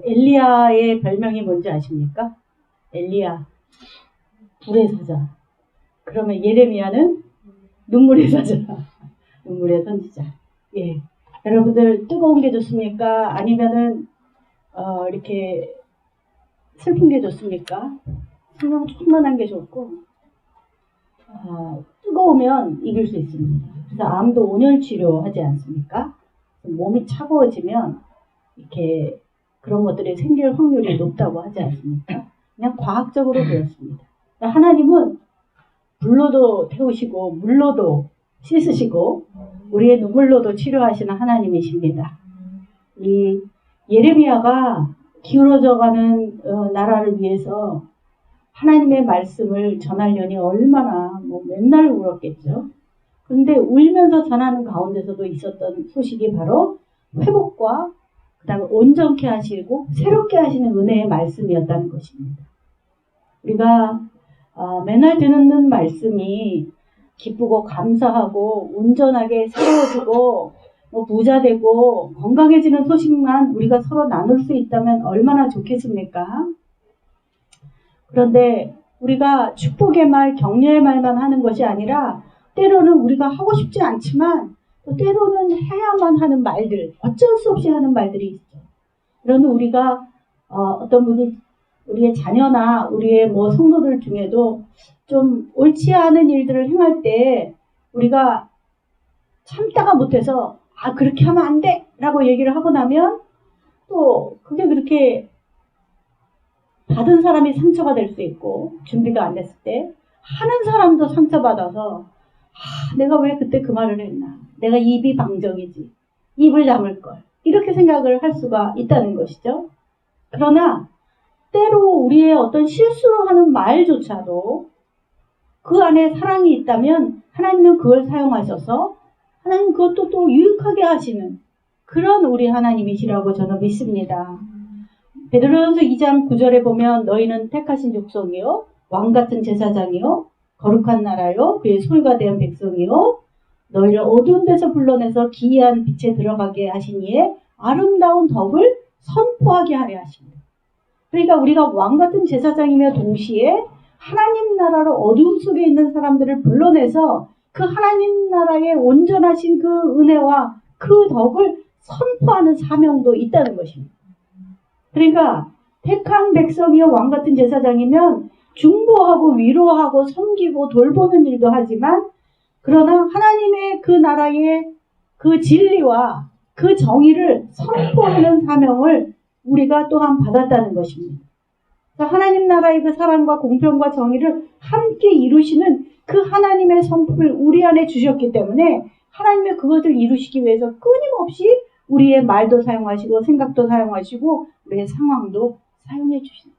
엘리야의 별명이 뭔지 아십니까? 엘리야, 불의 사자. 그러면 예레미야는 눈물의 사자. 눈물의 선지자. 예. 여러분들 뜨거운 게 좋습니까? 아니면은 이렇게 슬픈 게 좋습니까? 성령 충만한 게 좋고 뜨거우면 이길 수 있습니다. 그래서 암도 온열 치료하지 않습니까? 몸이 차가워지면 이렇게 그런 것들이 생길 확률이 높다고 하지 않습니까? 그냥 과학적으로 그렇습니다. 하나님은 불로도 태우시고 물로도 씻으시고 우리의 눈물로도 치료하시는 하나님이십니다. 이 예레미야가 기울어져가는 나라를 위해서 하나님의 말씀을 전하려니 얼마나 맨날 울었겠죠. 그런데 울면서 전하는 가운데서도 있었던 소식이 바로 회복과 그 다음에 온전케 하시고 새롭게 하시는 은혜의 말씀이었다는 것입니다. 우리가 맨날 듣는 말씀이 기쁘고 감사하고 온전하게 새로워지고 부자되고 건강해지는 소식만 우리가 서로 나눌 수 있다면 얼마나 좋겠습니까? 그런데 우리가 축복의 말, 격려의 말만 하는 것이 아니라 때로는 우리가 하고 싶지 않지만 또 때로는 해야만 하는 말들, 어쩔 수 없이 하는 말들이 있죠. 그러면 우리가 어떤 분이 우리의 자녀나 우리의 성도들 중에도 좀 옳지 않은 일들을 행할 때 우리가 참다가 못해서 그렇게 하면 안 돼! 라고 얘기를 하고 나면 또 그게 그렇게 받은 사람이 상처가 될 수 있고 준비가 안 됐을 때 하는 사람도 상처받아서 내가 왜 그때 그 말을 했나. 내가 입이 방정이지. 입을 다물걸. 이렇게 생각을 할 수가 있다는 것이죠. 그러나 때로 우리의 어떤 실수로 하는 말조차도 그 안에 사랑이 있다면 하나님은 그걸 사용하셔서 하나님 그것도 또 유익하게 하시는 그런 우리 하나님이시라고 저는 믿습니다. 베드로전서 2장 9절에 보면 너희는 택하신 족속이요 왕같은 제사장이요 거룩한 나라요 그의 소유가 된 백성이요 너희를 어두운 데서 불러내서 기이한 빛에 들어가게 하신 이의 아름다운 덕을 선포하게 하려 하십니다. 그러니까 우리가 왕같은 제사장이며 동시에 하나님 나라로 어두움 속에 있는 사람들을 불러내서 그 하나님 나라의 온전하신 그 은혜와 그 덕을 선포하는 사명도 있다는 것입니다. 그러니까 택한 백성이요 왕같은 제사장이면 중보하고 위로하고 섬기고 돌보는 일도 하지만 그러나 하나님의 그 나라의 그 진리와 그 정의를 선포하는 사명을 우리가 또한 받았다는 것입니다. 하나님 나라의 그 사랑과 공평과 정의를 함께 이루시는 그 하나님의 성품을 우리 안에 주셨기 때문에 하나님의 그것을 이루시기 위해서 끊임없이 우리의 말도 사용하시고 생각도 사용하시고 우리의 상황도 사용해 주십니다.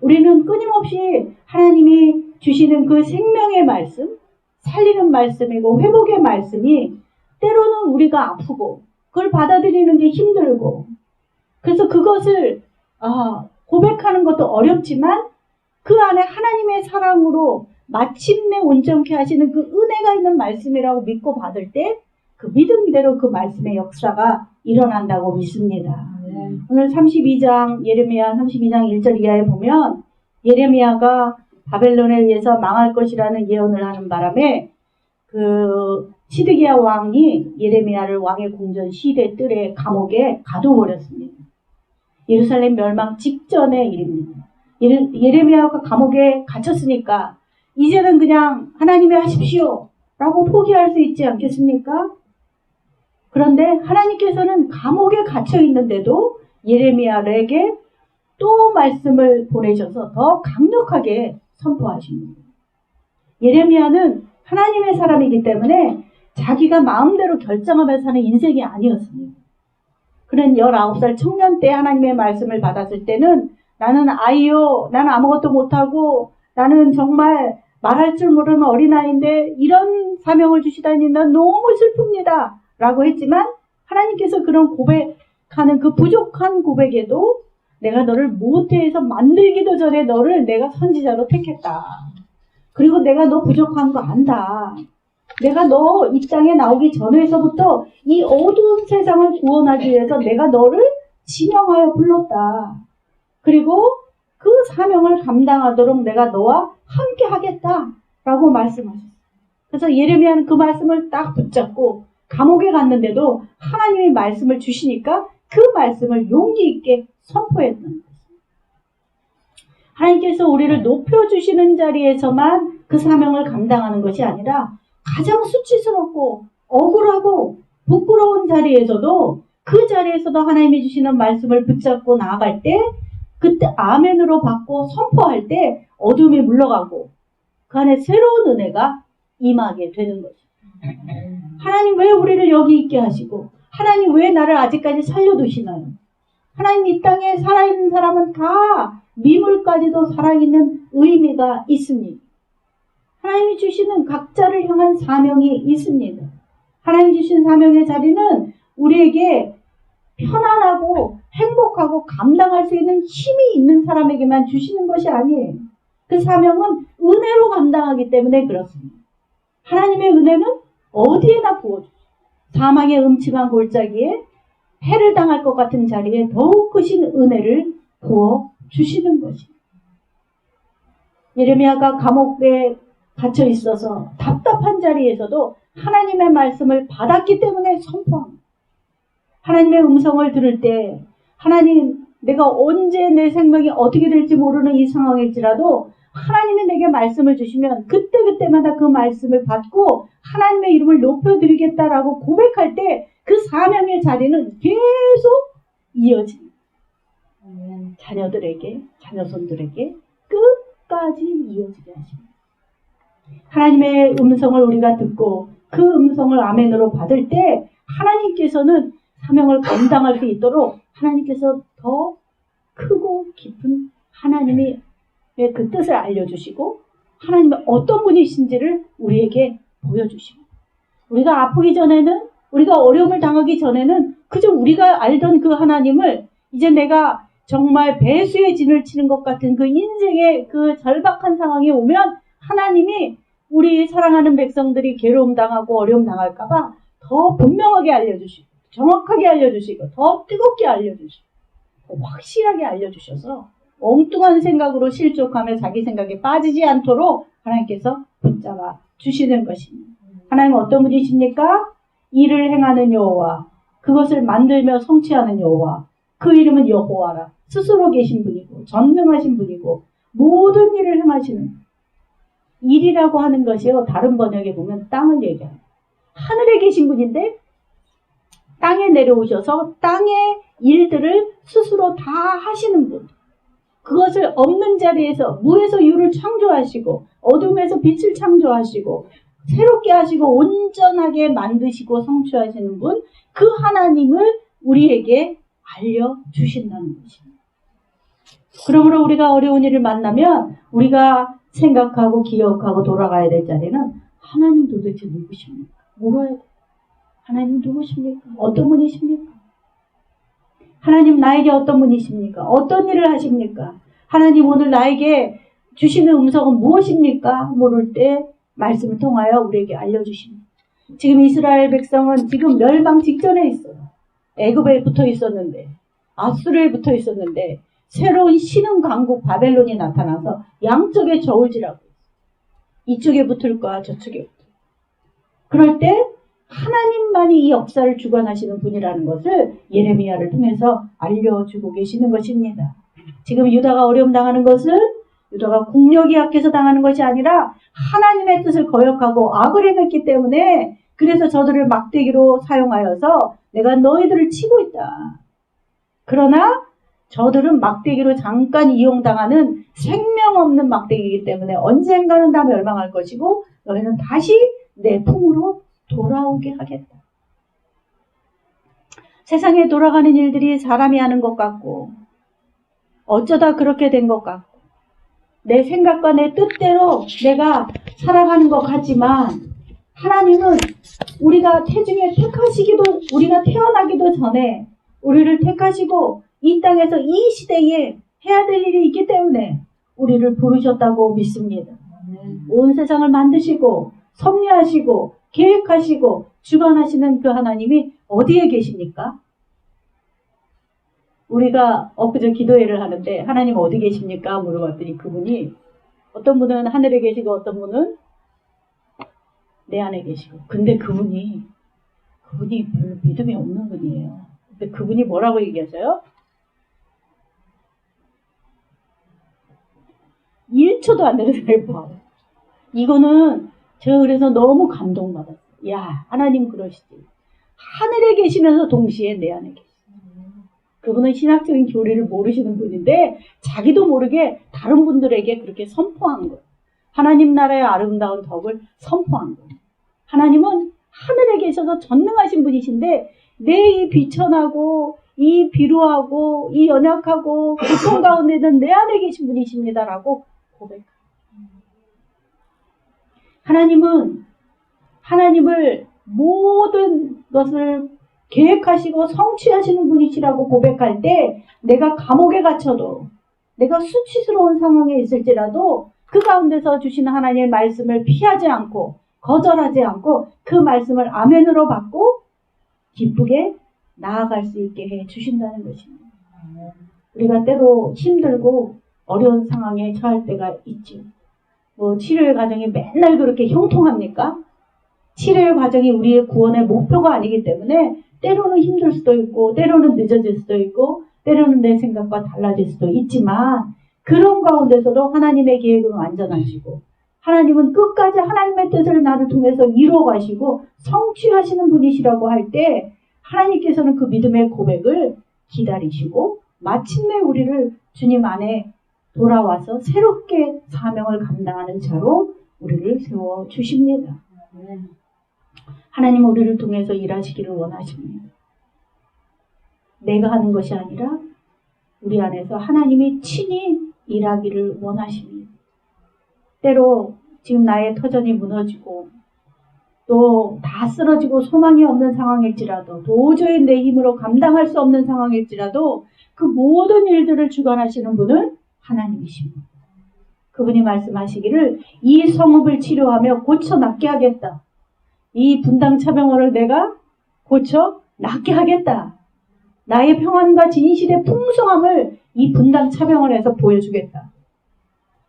우리는 끊임없이 하나님이 주시는 그 생명의 말씀, 살리는 말씀이고 회복의 말씀이 때로는 우리가 아프고 그걸 받아들이는 게 힘들고 그래서 그것을 고백하는 것도 어렵지만 그 안에 하나님의 사랑으로 마침내 온전케 하시는 그 은혜가 있는 말씀이라고 믿고 받을 때 그 믿음대로 그 말씀의 역사가 일어난다고 믿습니다. 오늘 32장 예레미야 32장 1절 이하에 보면 예레미야가 바벨론에 의해서 망할 것이라는 예언을 하는 바람에 그 시드기야 왕이 예레미야를 왕의 궁전 시대 뜰에 감옥에 가둬버렸습니다. 예루살렘 멸망 직전의 일입니다. 예레미야가 감옥에 갇혔으니까 이제는 그냥 하나님이 하십시오 라고 포기할 수 있지 않겠습니까? 그런데 하나님께서는 감옥에 갇혀 있는데도 예레미야에게 또 말씀을 보내셔서 더 강력하게 선포하십니다. 예레미야는 하나님의 사람이기 때문에 자기가 마음대로 결정하며 사는 인생이 아니었습니다. 그는 19살 청년 때 하나님의 말씀을 받았을 때는 나는 아이요, 나는 아무것도 못하고 나는 정말 말할 줄 모르는 어린아이인데 이런 사명을 주시다니 난 너무 슬픕니다 라고 했지만 하나님께서 그런 고백하는 그 부족한 고백에도 내가 너를 모태에서 만들기도 전에 너를 내가 선지자로 택했다. 그리고 내가 너 부족한 거 안다. 내가 너 이 땅에 나오기 전에서부터 이 어두운 세상을 구원하기 위해서 내가 너를 지명하여 불렀다. 그리고 그 사명을 감당하도록 내가 너와 함께 하겠다라고 말씀하셨어요. 그래서 예레미야는 그 말씀을 딱 붙잡고 감옥에 갔는데도 하나님이 말씀을 주시니까 그 말씀을 용기 있게 선포했던 거예요. 하나님께서 우리를 높여주시는 자리에서만 그 사명을 감당하는 것이 아니라 가장 수치스럽고 억울하고 부끄러운 자리에서도 그 자리에서도 하나님이 주시는 말씀을 붙잡고 나아갈 때 그때 아멘으로 받고 선포할 때 어둠이 물러가고 그 안에 새로운 은혜가 임하게 되는 거죠. 하나님 왜 우리를 여기 있게 하시고 하나님 왜 나를 아직까지 살려두시나요? 하나님 이 땅에 살아있는 사람은 다 미물까지도 살아있는 의미가 있습니다. 하나님이 주시는 각자를 향한 사명이 있습니다. 하나님이 주신 사명의 자리는 우리에게 편안하고 행복하고 감당할 수 있는 힘이 있는 사람에게만 주시는 것이 아니에요. 그 사명은 은혜로 감당하기 때문에 그렇습니다. 하나님의 은혜는 어디에나 부어줘요. 사망의 음침한 골짜기에 해를 당할 것 같은 자리에 더욱 크신 은혜를 부어주시는 것입니다. 예레미야가 감옥에 갇혀 있어서 답답한 자리에서도 하나님의 말씀을 받았기 때문에 선포합니다. 하나님의 음성을 들을 때 하나님 내가 언제 내 생명이 어떻게 될지 모르는 이 상황일지라도 하나님이 내게 말씀을 주시면 그때그때마다 그 말씀을 받고 하나님의 이름을 높여드리겠다라고 고백할 때 그 사명의 자리는 계속 이어집니다. 자녀들에게, 자녀손들에게 끝까지 이어지게 하십니다. 하나님의 음성을 우리가 듣고 그 음성을 아멘으로 받을 때 하나님께서는 사명을 감당할 수 있도록 하나님께서 더 크고 깊은 하나님의 그 뜻을 알려주시고 하나님의 어떤 분이신지를 우리에게 보여주십니다. 우리가 아프기 전에는 우리가 어려움을 당하기 전에는 그저 우리가 알던 그 하나님을 이제 내가 정말 배수의 진을 치는 것 같은 그 인생의 그 절박한 상황이 오면 하나님이 우리 사랑하는 백성들이 괴로움 당하고 어려움 당할까봐 더 분명하게 알려주시고 정확하게 알려주시고 더 뜨겁게 알려주시고 확실하게 알려주셔서 엉뚱한 생각으로 실족하며 자기 생각에 빠지지 않도록 하나님께서 붙잡아 주시는 것입니다. 하나님은 어떤 분이십니까? 일을 행하는 여호와, 그것을 만들며 성취하는 여호와, 그 이름은 여호와라. 스스로 계신 분이고 전능하신 분이고 모든 일을 행하시는 일이라고 하는 것이요. 다른 번역에 보면 땅을 얘기합니다. 하늘에 계신 분인데 땅에 내려오셔서 땅의 일들을 스스로 다 하시는 분. 그것을 없는 자리에서 무에서 유를 창조하시고 어둠에서 빛을 창조하시고 새롭게 하시고 온전하게 만드시고 성취하시는 분, 그 하나님을 우리에게 알려주신다는 것입니다. 그러므로 우리가 어려운 일을 만나면 우리가 생각하고 기억하고 돌아가야 될 자리는 하나님 도대체 누구십니까? 물어야 돼요. 하나님 누구십니까? 어떤 분이십니까? 하나님 나에게 어떤 분이십니까? 어떤 일을 하십니까? 하나님 오늘 나에게 주시는 음성은 무엇입니까? 모를 때 말씀을 통하여 우리에게 알려주십니다. 지금 이스라엘 백성은 지금 멸망 직전에 있어요. 애굽에 붙어 있었는데 아수르에 붙어 있었는데 새로운 신흥 강국 바벨론이 나타나서 양쪽에 저울질하고 있어요. 이쪽에 붙을까 저쪽에 붙을까. 그럴 때 하나님만이 이 역사를 주관하시는 분이라는 것을 예레미야를 통해서 알려주고 계시는 것입니다. 지금 유다가 어려움 당하는 것은 유다가 국력이 약해서 당하는 것이 아니라 하나님의 뜻을 거역하고 악을 행했기 때문에 그래서 저들을 막대기로 사용하여서 내가 너희들을 치고 있다. 그러나 저들은 막대기로 잠깐 이용당하는 생명 없는 막대기이기 때문에 언젠가는 다 멸망할 것이고 너희는 다시 내 품으로 돌아오게 하겠다. 세상에 돌아가는 일들이 사람이 하는 것 같고 어쩌다 그렇게 된 것 같고 내 생각과 내 뜻대로 내가 살아가는 것 같지만 하나님은 우리가 태중에 택하시기도 우리가 태어나기도 전에 우리를 택하시고 이 땅에서 이 시대에 해야 될 일이 있기 때문에 우리를 부르셨다고 믿습니다. 온 세상을 만드시고 섭리하시고 계획하시고 주관하시는 그 하나님이 어디에 계십니까? 우리가 엊그제 기도회를 하는데 하나님 어디 계십니까? 물어봤더니 그분이 어떤 분은 하늘에 계시고 어떤 분은 내 안에 계시고 근데 그분이 별로 믿음이 없는 분이에요. 근데 그분이 뭐라고 얘기하셔요? 1초도 안 되는 사람이 봐. 이거는 제가 그래서 너무 감동받았어요. 야, 하나님 그러시지. 하늘에 계시면서 동시에 내 안에 계시지. 그분은 신학적인 교리를 모르시는 분인데 자기도 모르게 다른 분들에게 그렇게 선포한 거예요. 하나님 나라의 아름다운 덕을 선포한 거예요. 하나님은 하늘에 계셔서 전능하신 분이신데 내 이 비천하고 이 비루하고 이 연약하고 고통 가운데는 내 안에 계신 분이십니다라고 고백합니다. 하나님은 하나님을 모든 것을 계획하시고 성취하시는 분이시라고 고백할 때 내가 감옥에 갇혀도 내가 수치스러운 상황에 있을지라도 그 가운데서 주시는 하나님의 말씀을 피하지 않고 거절하지 않고 그 말씀을 아멘으로 받고 기쁘게 나아갈 수 있게 해 주신다는 것입니다. 우리가 때로 힘들고 어려운 상황에 처할 때가 있죠. 치료의 과정이 맨날 그렇게 형통합니까? 치료의 과정이 우리의 구원의 목표가 아니기 때문에 때로는 힘들 수도 있고 때로는 늦어질 수도 있고 때로는 내 생각과 달라질 수도 있지만 그런 가운데서도 하나님의 계획은 완전하시고 하나님은 끝까지 하나님의 뜻을 나를 통해서 이루어 가시고 성취하시는 분이시라고 할 때 하나님께서는 그 믿음의 고백을 기다리시고 마침내 우리를 주님 안에 돌아와서 새롭게 사명을 감당하는 자로 우리를 세워주십니다. 하나님은 우리를 통해서 일하시기를 원하십니다. 내가 하는 것이 아니라 우리 안에서 하나님이 친히 일하기를 원하십니다. 때로 지금 나의 터전이 무너지고 또 다 쓰러지고 소망이 없는 상황일지라도 도저히 내 힘으로 감당할 수 없는 상황일지라도 그 모든 일들을 주관하시는 분은 하나님이십니다. 그분이 말씀하시기를 이 성읍을 치료하며 고쳐 낫게 하겠다. 이 분당 차병원을 내가 고쳐 낫게 하겠다. 나의 평안과 진실의 풍성함을 이 분당 차병원에서 보여주겠다.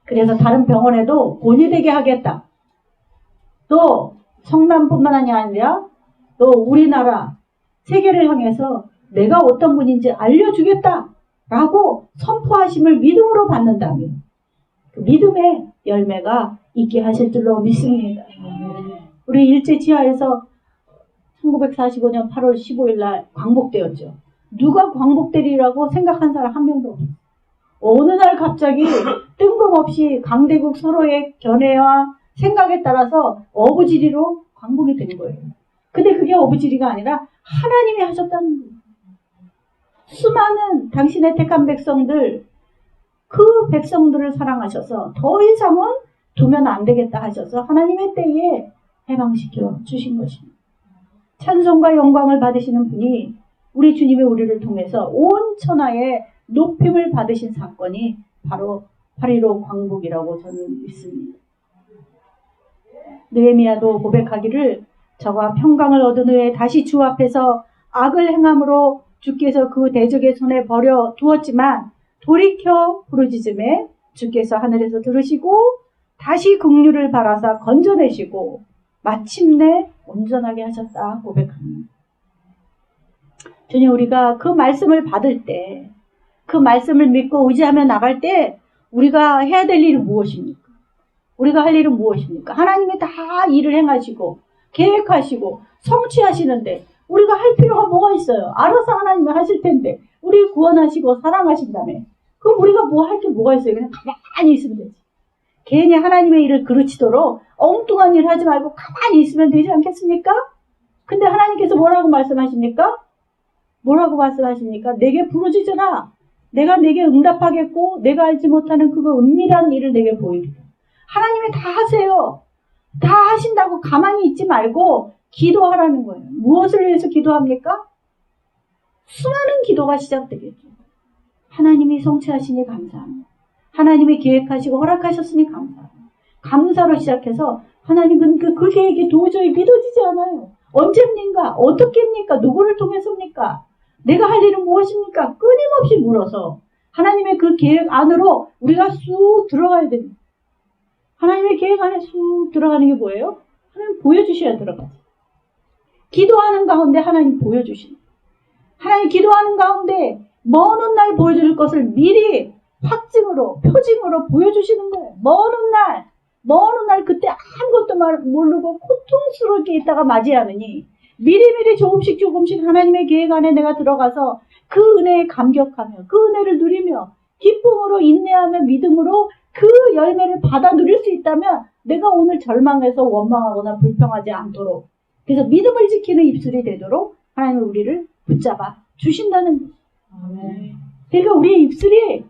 그래서 다른 병원에도 본이 되게 하겠다. 또 성남뿐만 아니라 또 우리나라 세계를 향해서 내가 어떤 분인지 알려주겠다. 라고 선포하심을 믿음으로 받는다면 그 믿음의 열매가 있게 하실 줄로 믿습니다. 우리 일제치하에서 1945년 8월 15일 날 광복되었죠. 누가 광복되리라고 생각한 사람 한 명도 없어요. 어느 날 갑자기 뜬금없이 강대국 서로의 견해와 생각에 따라서 어부지리로 광복이 된 거예요. 근데 그게 어부지리가 아니라 하나님이 하셨다는 거예요. 수많은 당신의 택한 백성들, 그 백성들을 사랑하셔서 더 이상은 두면 안 되겠다 하셔서 하나님의 때에 해방시켜 주신 것입니다. 찬송과 영광을 받으시는 분이 우리 주님이 우리를 통해서 온 천하에 높임을 받으신 사건이 바로 8.15 광복이라고 저는 믿습니다. 느헤미야도 고백하기를 저가 평강을 얻은 후에 다시 주 앞에서 악을 행함으로 주께서 그 대적의 손에 버려 두었지만 돌이켜 부르짖음에 주께서 하늘에서 들으시고 다시 긍휼을 바라사 건져내시고 마침내 온전하게 하셨다 고백합니다. 주님, 우리가 그 말씀을 받을 때, 그 말씀을 믿고 의지하며 나갈 때 우리가 해야 될 일은 무엇입니까? 우리가 할 일은 무엇입니까? 하나님이 다 일을 행하시고 계획하시고 성취하시는데 우리가 할 필요가 뭐가 있어요? 알아서 하나님이 하실 텐데 우리 구원하시고 사랑하신다며 그럼 우리가 뭐 할 게 뭐가 있어요? 그냥 가만히 있으면 되지. 괜히 하나님의 일을 그르치도록 엉뚱한 일 하지 말고 가만히 있으면 되지 않겠습니까? 근데 하나님께서 뭐라고 말씀하십니까? 뭐라고 말씀하십니까? 내게 부르짖으라. 내가 내게 응답하겠고 내가 알지 못하는 그거 은밀한 일을 내게 보이리라. 하나님이 다 하세요. 다 하신다고 가만히 있지 말고 기도하라는 거예요. 무엇을 위해서 기도합니까? 수많은 기도가 시작되겠죠. 하나님이 성취하시니 감사합니다. 하나님이 계획하시고 허락하셨으니 감사합니다. 감사로 시작해서 하나님은 그 계획이 도저히 믿어지지 않아요. 언제입니까? 어떻게입니까? 누구를 통해서입니까? 내가 할 일은 무엇입니까? 끊임없이 물어서 하나님의 그 계획 안으로 우리가 쑥 들어가야 됩니다. 하나님의 계획 안에 쑥 들어가는 게 뭐예요? 하나님 보여주셔야 들어가죠. 기도하는 가운데 하나님 보여주시는 거예요. 하나님 기도하는 가운데 먼 훗날 보여줄 것을 미리 확증으로, 표징으로 보여주시는 거예요. 먼 훗날 그때 아무것도 모르고 고통스럽게 있다가 맞이하느니 미리미리 조금씩 하나님의 계획 안에 내가 들어가서 그 은혜에 감격하며 그 은혜를 누리며 기쁨으로 인내하며 믿음으로 그 열매를 받아 누릴 수 있다면 내가 오늘 절망해서 원망하거나 불평하지 않도록, 그래서 믿음을 지키는 입술이 되도록 하나님은 우리를 붙잡아 주신다는 거죠. 그러니까 우리의 입술이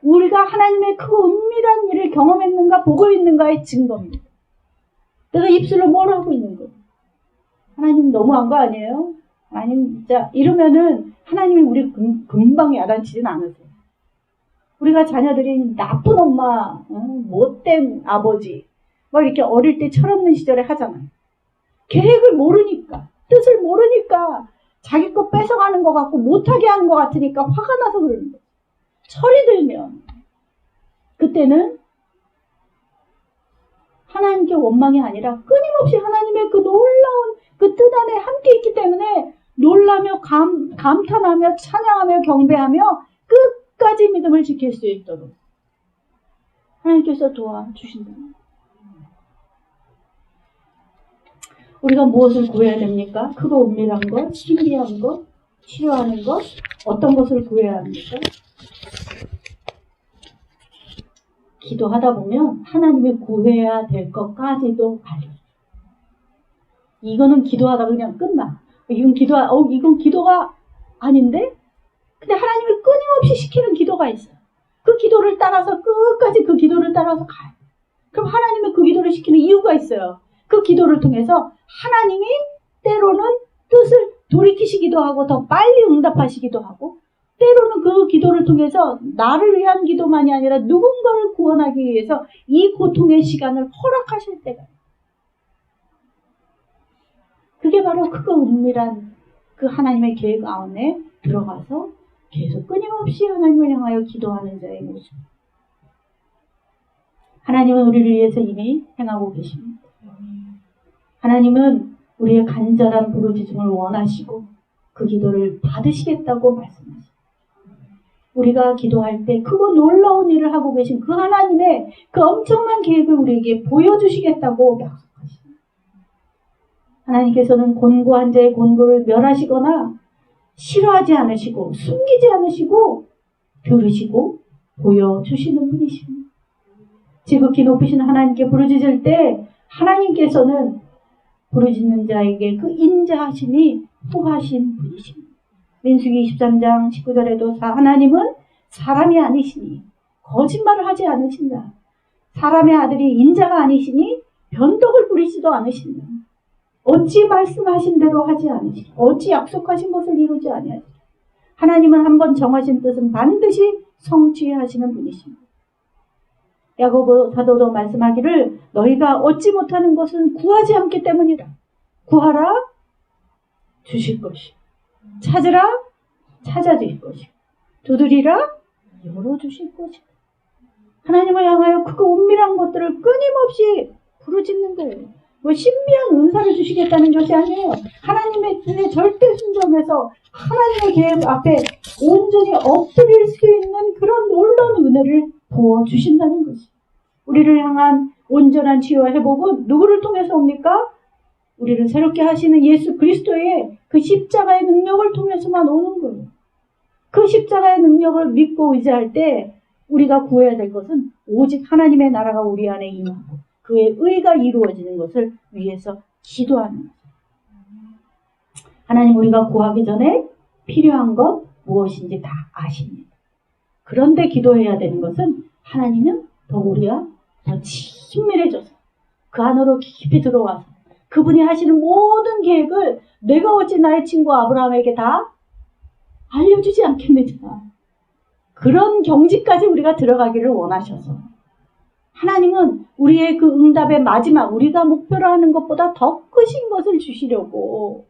우리가 하나님의 그 은밀한 일을 경험했는가 보고 있는가의 증거입니다. 내가 입술로 뭘 하고 있는 거예요? 하나님 너무한 거 아니에요? 하나님 진짜 이러면은 하나님이 우리 금방 야단치진 않으세요. 우리가 자녀들이 나쁜 엄마, 못된 아버지 막 이렇게 어릴 때 철없는 시절에 하잖아요. 계획을 모르니까, 뜻을 모르니까 자기 거 뺏어가는 것 같고 못하게 하는 것 같으니까 화가 나서 그러는 거예요. 철이 들면 그때는 하나님께 원망이 아니라 끊임없이 하나님의 그 놀라운 그 뜻 안에 함께 있기 때문에 놀라며 감탄하며 찬양하며 경배하며 끝까지 믿음을 지킬 수 있도록 하나님께서 도와주신다. 우리가 무엇을 구해야 됩니까? 크고 은밀한 것, 신비한 것, 치료하는 것, 어떤 것을 구해야 합니까? 기도하다 보면 하나님이 구해야 될 것까지도 알려줘요. 이거는 기도하다가 그냥 끝나. 이건 기도가 아닌데? 근데 하나님이 끊임없이 시키는 기도가 있어요. 그 기도를 따라서 끝까지 그 기도를 따라서 가요. 그럼 하나님이 그 기도를 시키는 이유가 있어요. 그 기도를 통해서 하나님이 때로는 뜻을 돌이키시기도 하고 더 빨리 응답하시기도 하고, 때로는 그 기도를 통해서 나를 위한 기도만이 아니라 누군가를 구원하기 위해서 이 고통의 시간을 허락하실 때가, 그게 바로 크고 은밀한 그 하나님의 계획 안에 들어가서 계속 끊임없이 하나님을 향하여 기도하는 자의 모습. 하나님은 우리를 위해서 이미 행하고 계십니다. 하나님은 우리의 간절한 부르짖음을 원하시고 그 기도를 받으시겠다고 말씀하십니다. 우리가 기도할 때 크고 놀라운 일을 하고 계신 그 하나님의 그 엄청난 계획을 우리에게 보여주시겠다고 약속하십니다. 하나님께서는 곤고한 자의 곤고를 멸하시거나 싫어하지 않으시고 숨기지 않으시고 들으시고 보여주시는 분이십니다. 지극히 높으신 하나님께 부르짖을 때 하나님께서는 부르짖는 자에게 그 인자하심이 후하신 분이십니다. 민수기 23장 19절에도 하나님은 사람이 아니시니 거짓말을 하지 않으신다. 사람의 아들이 인자가 아니시니 변덕을 부리지도 않으신다. 어찌 말씀하신 대로 하지 않으시고 어찌 약속하신 것을 이루지 아니하시고 하나님은 한번 정하신 뜻은 반드시 성취하시는 분이십니다. 야고보 사도도 말씀하기를 너희가 얻지 못하는 것은 구하지 않기 때문이라. 구하라 주실 것이고 찾으라 찾아주실 것이고 두드리라 열어주실 것이고. 하나님을 향하여 크고 은밀한 것들을 끊임없이 부르짖는 거예요. 뭐 신비한 은사를 주시겠다는 것이 아니에요. 하나님의 뜻에 절대 순종해서 하나님의 계획 앞에 온전히 엎드릴 수 있는 그런 놀라운 은혜를 부어주신다는 것이. 우리를 향한 온전한 치유와 회복은 누구를 통해서 옵니까? 우리를 새롭게 하시는 예수 그리스도의 그 십자가의 능력을 통해서만 오는 거예요. 그 십자가의 능력을 믿고 의지할 때 우리가 구해야 될 것은 오직 하나님의 나라가 우리 안에 임하고 그의 의가 이루어지는 것을 위해서 기도하는 거죠. 하나님 우리가 구하기 전에 필요한 것 무엇인지 다 아십니다. 그런데 기도해야 되는 것은 하나님은 더 우리가 더 친밀해져서 그 안으로 깊이 들어와서 그분이 하시는 모든 계획을 내가 어찌 나의 친구 아브라함에게 다 알려주지 않겠느냐. 그런 경지까지 우리가 들어가기를 원하셔서 하나님은 우리의 그 응답의 마지막, 우리가 목표로 하는 것보다 더 크신 것을 주시려고.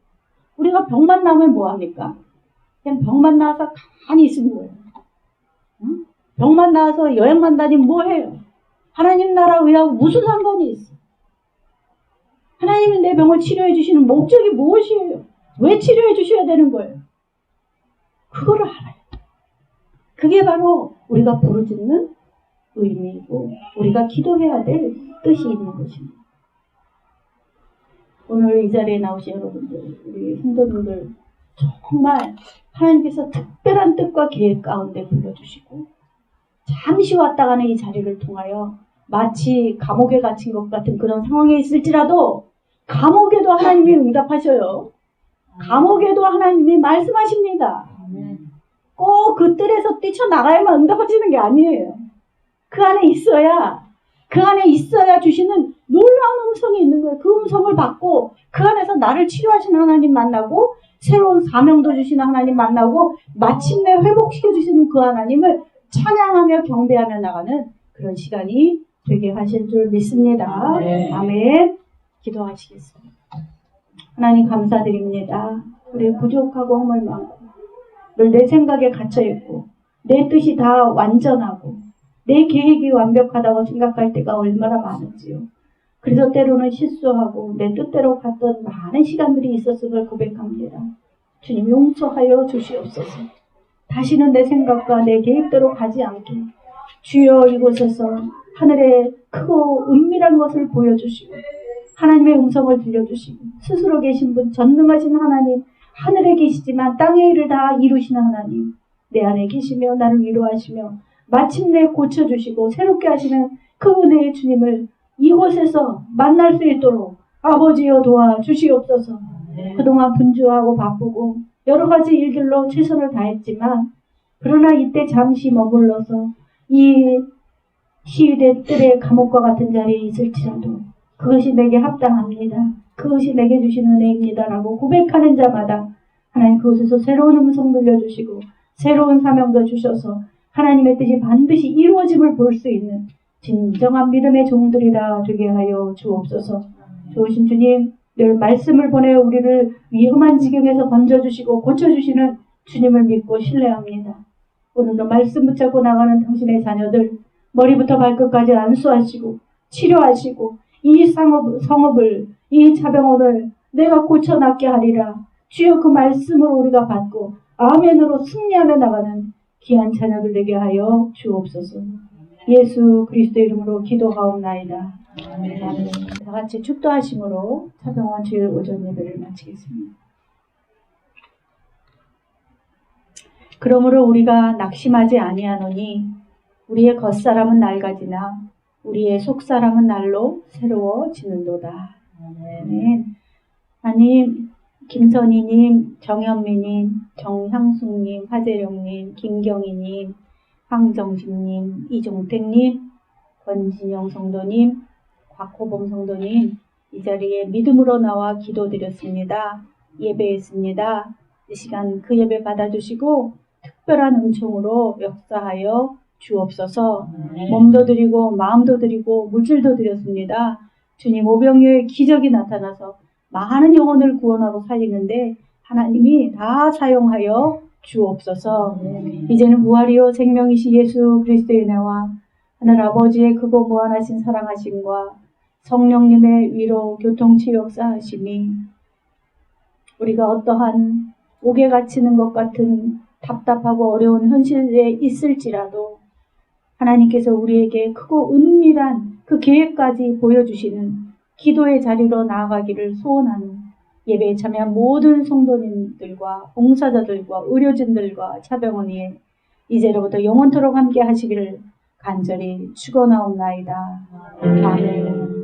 우리가 병만 나면 뭐합니까? 그냥 병만 나와서 가만히 있는 거예요. 응? 병만 나와서 여행만 다니면 뭐해요? 하나님 나라 의하고 무슨 상관이 있어? 하나님이 내 병을 치료해 주시는 목적이 무엇이에요? 왜 치료해 주셔야 되는 거예요? 그거를 알아요. 그게 바로 우리가 부르짖는 의미이고 우리가 기도해야 될 뜻이 있는 것입니다. 오늘 이 자리에 나오신 여러분들, 우리 성도님들 정말 하나님께서 특별한 뜻과 계획 가운데 불러주시고 잠시 왔다 가는 이 자리를 통하여 마치 감옥에 갇힌 것 같은 그런 상황에 있을지라도 감옥에도 하나님이 응답하셔요. 감옥에도 하나님이 말씀하십니다. 꼭 그 뜰에서 뛰쳐나가야만 응답하시는 게 아니에요. 그 안에 있어야 주시는 놀라운 음성이 있는 거예요. 그 음성을 받고 그 안에서 나를 치료하시는 하나님 만나고 새로운 사명도 주시는 하나님 만나고 마침내 회복시켜 주시는 그 하나님을 찬양하며 경배하며 나가는 그런 시간이 되게 하실 줄 믿습니다. 아멘. 기도하시겠습니다. 하나님 감사드립니다. 우리 부족하고 허물 많고 늘 내 생각에 갇혀있고 내 뜻이 다 완전하고 내 계획이 완벽하다고 생각할 때가 얼마나 많은지요. 그래서 때로는 실수하고 내 뜻대로 갔던 많은 시간들이 있었음을 고백합니다. 주님 용서하여 주시옵소서. 다시는 내 생각과 내 계획대로 가지 않게 주여 이곳에서 하늘의 크고 은밀한 것을 보여주시고 하나님의 음성을 들려주시고 스스로 계신 분 전능하신 하나님 하늘에 계시지만 땅의 일을 다 이루시는 하나님 내 안에 계시며 나를 위로하시며 마침내 고쳐주시고 새롭게 하시는 그 은혜의 주님을 이곳에서 만날 수 있도록 아버지여 도와주시옵소서. 그동안 분주하고 바쁘고 여러 가지 일들로 최선을 다했지만 그러나 이때 잠시 머물러서 이 시위대 뜰의 감옥과 같은 자리에 있을지라도 그것이 내게 합당합니다. 그것이 내게 주신 은혜입니다라고 고백하는 자마다 하나님 그곳에서 새로운 음성 들려주시고 새로운 사명도 주셔서 하나님의 뜻이 반드시 이루어짐을 볼 수 있는 진정한 믿음의 종들이다 되게 하여 주옵소서. 좋으신 주님 늘 말씀을 보내 우리를 위험한 지경에서 건져주시고 고쳐주시는 주님을 믿고 신뢰합니다. 오늘도 말씀 붙잡고 나가는 당신의 자녀들 머리부터 발끝까지 안수하시고 치료하시고 이 성읍을 이 자병원을 내가 고쳐낫게 하리라. 주여 그 말씀을 우리가 받고 아멘으로 승리하며 나가는 귀한 자녀들 되게 하여 주옵소서. 예수 그리스도의 이름으로 기도하옵나이다. 아멘. 다 같이 축도하심으로 자병원 주일 오전 예배를 마치겠습니다. 그러므로 우리가 낙심하지 아니하노니 우리의 겉사람은 낡아지나 우리의 속사람은 날로 새로워지는도다. 아멘. 하나님, 김선희님, 정현미님, 정향숙님, 하재룡님, 김경희님, 황정식님, 이종택님, 권진영 성도님, 곽호범 성도님 이 자리에 믿음으로 나와 기도드렸습니다. 예배했습니다. 이 시간 그 예배 받아주시고 특별한 은총으로 역사하여 주옵소서. 몸도 드리고 마음도 드리고 물질도 드렸습니다. 주님 오병이어의 기적이 나타나서 많은 영혼을 구원하고 살리는데 하나님이 다 사용하여 주옵소서. 이제는 부활이요 생명이시 예수 그리스도의 은혜와 하늘 아버지의 크고 무한하신 사랑하심과 성령님의 위로 교통치 역사하심이 우리가 어떠한 옥에 갇히는 것 같은 답답하고 어려운 현실에 있을지라도 하나님께서 우리에게 크고 은밀한 그 계획까지 보여주시는 기도의 자리로 나아가기를 소원하는 예배에 참여한 모든 성도님들과 봉사자들과 의료진들과 차병원이 이제로부터 영원토록 함께 하시기를 간절히 축원하옵나이다. 아멘.